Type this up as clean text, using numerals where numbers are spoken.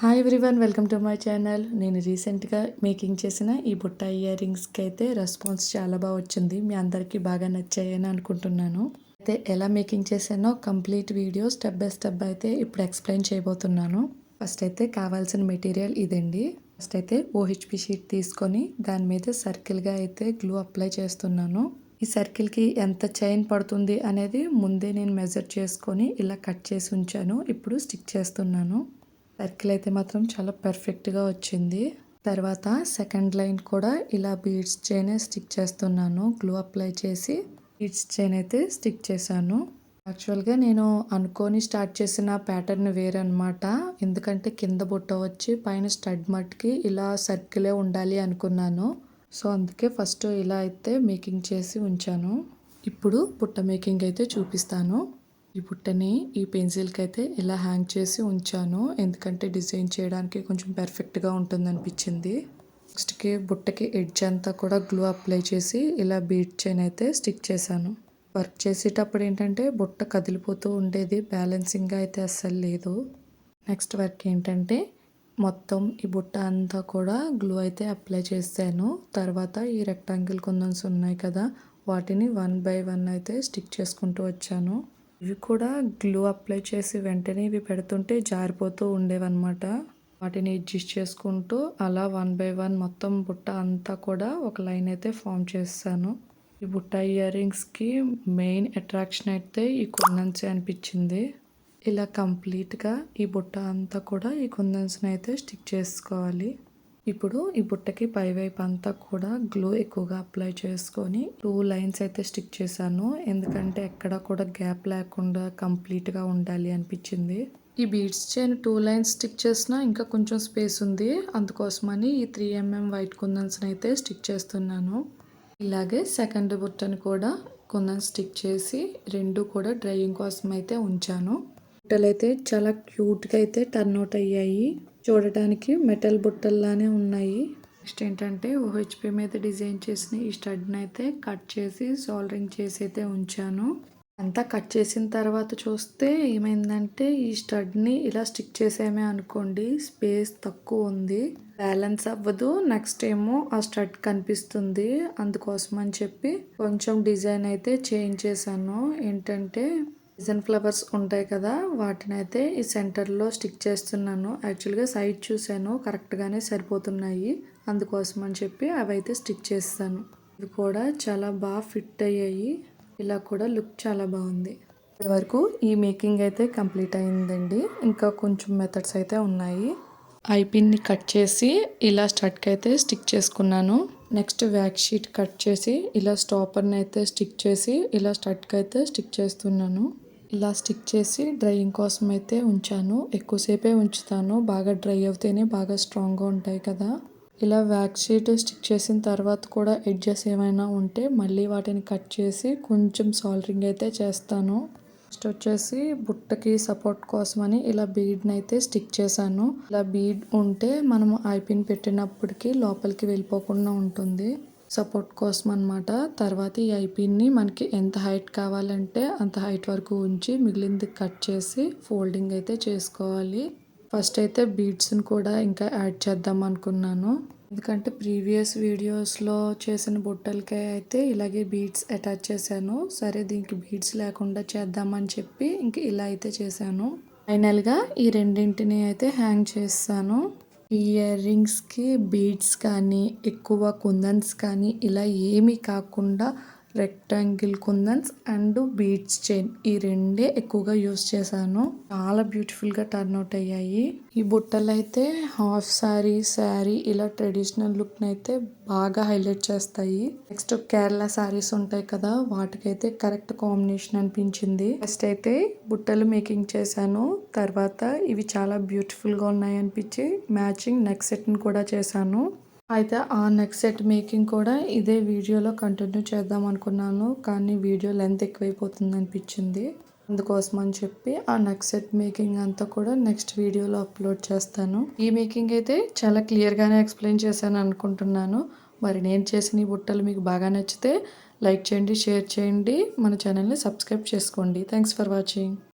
Hi everyone, welcome to my channel. నేను రీసెంట్గా making చేసిన ఈ బుట్ట ఇయర్ రింగ్స్కి అయితే రెస్పాన్స్ చాలా బాగా వచ్చింది. మీ అందరికీ బాగా నచ్చాయని అనుకుంటున్నాను. అయితే ఎలా మేకింగ్ చేశానో complete video step by step అయితే ఇప్పుడు ఎక్స్ప్లెయిన్ చేయబోతున్నాను. ఫస్ట్ అయితే కావాల్సిన మెటీరియల్ ఇదండి. ఫస్ట్ అయితే ఓహెచ్పి షీట్ తీసుకొని దాని మీద సర్కిల్గా అయితే గ్లూ అప్లై చేస్తున్నాను. ఈ సర్కిల్కి ఎంత చైన్ పడుతుంది అనేది ముందే నేను మెజర్ చేసుకొని ఇలా కట్ చేసి ఉంచాను. ఇప్పుడు స్టిక్ చేస్తున్నాను. సర్కిల్ అయితే మాత్రం చాలా పర్ఫెక్ట్గా వచ్చింది. తర్వాత సెకండ్ లైన్ కూడా ఇలా బీడ్స్ చైన్ స్టిక్ చేస్తున్నాను. గ్లూ అప్లై చేసి బీడ్స్ చైన్ అయితే స్టిక్ చేశాను. యాక్చువల్గా నేను అనుకొని స్టార్ట్ చేసిన ప్యాటర్న్ వేరే అనమాట. ఎందుకంటే కింద బుట్ట వచ్చి పైన స్టడ్ మట్కి ఇలా సర్కిలే ఉండాలి అనుకున్నాను. సో అందుకే ఫస్ట్ ఇలా అయితే మేకింగ్ చేసి ఉంచాను. ఇప్పుడు బుట్ట మేకింగ్ అయితే చూపిస్తాను. ఈ బుట్టని ఈ పెన్సిల్కి అయితే ఇలా హ్యాంగ్ చేసి ఉంచాను. ఎందుకంటే డిజైన్ చేయడానికి కొంచెం పర్ఫెక్ట్గా ఉంటుంది అనిపించింది. నెక్స్ట్కి బుట్టకి ఎడ్జ్ అంతా కూడా గ్లూ అప్లై చేసి ఇలా బీడ్ చైన్ అయితే స్టిక్ చేశాను. వర్క్ చేసేటప్పుడు ఏంటంటే బుట్ట కదిలిపోతూ ఉండేది, బ్యాలెన్సింగ్గా అయితే అస్సలు లేదు. నెక్స్ట్ వర్క్ ఏంటంటే మొత్తం ఈ బుట్ట అంతా కూడా గ్లూ అయితే అప్లై చేశాను. తర్వాత ఈ రెక్టాంగిల్ కుందన్స్ ఉన్నాయి కదా, వాటిని 1 by 1 అయితే స్టిక్ చేసుకుంటూ వచ్చాను. ఇవి కూడా గ్లూ అప్లై చేసి వెంటనే ఇవి పెడుతుంటే జారిపోతూ ఉండేవన్నమాట. వాటిని అడ్జస్ట్ చేసుకుంటూ అలా 1 by 1 మొత్తం బుట్ట అంతా కూడా ఒక లైన్ అయితే ఫామ్ చేస్తాను. ఈ బుట్ట ఇయర్ రింగ్స్కి మెయిన్ అట్రాక్షన్ అయితే ఈ కుందన్సే అనిపించింది. ఇలా కంప్లీట్గా ఈ బుట్ట అంతా కూడా ఈ కుందన్స్ని అయితే స్టిక్ చేసుకోవాలి. ఇప్పుడు ఈ బుట్టకి పైవైపు అంతా కూడా గ్లూ ఎక్కువగా అప్లై చేసుకొని 2 లైన్స్ అయితే స్టిక్ చేశాను. ఎందుకంటే ఎక్కడ కూడా గ్యాప్ లేకుండా కంప్లీట్గా ఉండాలి అనిపించింది. ఈ బీడ్స్ చైన్ 2 లైన్స్ స్టిక్ చేసినా ఇంకా కొంచెం స్పేస్ ఉంది. అందుకోసమని ఈ 3mm వైట్ కుందన్స్ని అయితే స్టిక్ చేస్తున్నాను. ఇలాగే సెకండ్ బుట్టని కూడా కుందన్ స్టిక్ చేసి 2 కూడా డ్రైయింగ్ కోసం అయితే ఉంచాను. బుట్టలు అయితే చాలా క్యూట్గా అయితే టర్న్ అవుట్ అయ్యాయి. చూడటానికి మెటల్ బుట్టల్లానే ఉన్నాయి. నెక్స్ట్ ఏంటంటే ఓహెచ్పి మీద డిజైన్ చేసిన ఈ స్టడ్ని అయితే కట్ చేసి సోల్డరింగ్ చేసి అయితే ఉంచాను. అంతా కట్ చేసిన తర్వాత చూస్తే ఏమైందంటే ఈ స్టడ్ని ఇలా స్టిక్ చేసామే అనుకోండి, స్పేస్ తక్కువ ఉంది, బ్యాలెన్స్ అవ్వదు. నెక్స్ట్ ఏమో ఆ స్టడ్ కనిపిస్తుంది. అందుకోసం అని చెప్పి కొంచెం డిజైన్ అయితే చేంజ్ చేశాను. ఏంటంటే డిజైన్ ఫ్లవర్స్ ఉంటాయి కదా, వాటిని అయితే ఈ సెంటర్లో స్టిక్ చేస్తున్నాను. యాక్చువల్గా సైడ్ చూశాను, కరెక్ట్గానే సరిపోతున్నాయి. అందుకోసం అని చెప్పి అవి అయితే స్టిక్ చేస్తాను. ఇవి కూడా చాలా బాగా ఫిట్ అయ్యాయి. ఇలా కూడా లుక్ చాలా బాగుంది. ఇప్పటివరకు ఈ మేకింగ్ అయితే కంప్లీట్ అయిందండి. ఇంకా కొంచెం మెథడ్స్ అయితే ఉన్నాయి. ఐపిన్ని కట్ చేసి ఇలా స్టడ్కి అయితే స్టిక్ చేసుకున్నాను. నెక్స్ట్ వ్యాక్ షీట్ కట్ చేసి ఇలా స్టాపర్ని అయితే స్టిక్ చేసి ఇలా స్టడ్కి అయితే స్టిక్ చేస్తున్నాను. ఇలా స్టిక్ చేసి డ్రైయింగ్ కోసం అయితే ఉంచాను. ఎక్కువసేపే ఉంచుతాను, బాగా డ్రై అవుతేనే బాగా స్ట్రాంగ్గా ఉంటాయి కదా. ఇలా వ్యాక్ షీట్ స్టిక్ చేసిన తర్వాత కూడా ఎడ్జెస్ ఏమైనా ఉంటే మళ్ళీ వాటిని కట్ చేసి కొంచెం సాల్డరింగ్ అయితే చేస్తాను. నెక్స్ట్ వచ్చేసి బుట్టకి సపోర్ట్ కోసమని ఇలా బీడ్ని అయితే స్టిక్ చేశాను. ఇలా బీడ్ ఉంటే మనం ఐపిన్ పెట్టినప్పటికీ లోపలికి వెళ్ళిపోకుండా ఉంటుంది, సపోర్ట్ కోసం అనమాట. తర్వాత ఈ ఐపిన్ని మనకి ఎంత హైట్ కావాలంటే అంత హైట్ వరకు ఉంచి మిగిలింది కట్ చేసి ఫోల్డింగ్ అయితే చేసుకోవాలి. ఫస్ట్ అయితే బీడ్స్ని కూడా ఇంకా యాడ్ చేద్దాం అనుకున్నాను. ఎందుకంటే ప్రీవియస్ వీడియోస్లో చేసిన బుట్టలకి అయితే ఇలాగే బీడ్స్ అటాచ్ చేశాను. సరే దీనికి బీడ్స్ లేకుండా చేద్దామని చెప్పి ఇంక ఇలా అయితే చేశాను. ఫైనల్గా ఈ రెండింటిని అయితే హ్యాంగ్ చేస్తాను. ఇయర్ రింగ్స్కి బీడ్స్ కానీ ఎక్కువ కుందన్స్ కానీ ఇలా ఏమీ కాకుండా rectangle kundans and beads chain ఈ రెండే ఎక్కువగా యూస్ చేశాను. చాలా బ్యూటిఫుల్గా టర్న్ అవుట్ అయ్యాయి. ఈ బుట్టలు అయితే హాఫ్ శారీ ఇలా ట్రెడిషనల్ లుక్ని అయితే బాగా హైలైట్ చేస్తాయి. నెక్స్ట్ కేరళ శారీస్ ఉంటాయి కదా, వాటికైతే కరెక్ట్ కాంబినేషన్ అనిపించింది. ఫస్ట్ అయితే బుట్టలు మేకింగ్ చేశాను. తర్వాత ఇవి చాలా బ్యూటిఫుల్గా ఉన్నాయి అనిపించి మ్యాచింగ్ నెక్ సెట్ని కూడా చేశాను. అయితే ఆ నెక్ సెట్ మేకింగ్ కూడా ఇదే వీడియోలో కంటిన్యూ చేద్దాం అనుకున్నాను, కానీ వీడియో లెంత్ ఎక్కువైపోతుంది అనిపించింది. అందుకోసం అని చెప్పి ఆ నెక్ సెట్ మేకింగ్ అంతా కూడా నెక్స్ట్ వీడియోలో అప్లోడ్ చేస్తాను. ఈ మేకింగ్ అయితే చాలా క్లియర్గానే ఎక్స్ప్లెయిన్ చేశాను అనుకుంటున్నాను. మరి నేను చేసిన ఈ బుట్టలు మీకు బాగా నచ్చితే లైక్ చేయండి, షేర్ చేయండి, మన ఛానల్ని సబ్స్క్రైబ్ చేసుకోండి. Thanks for watching.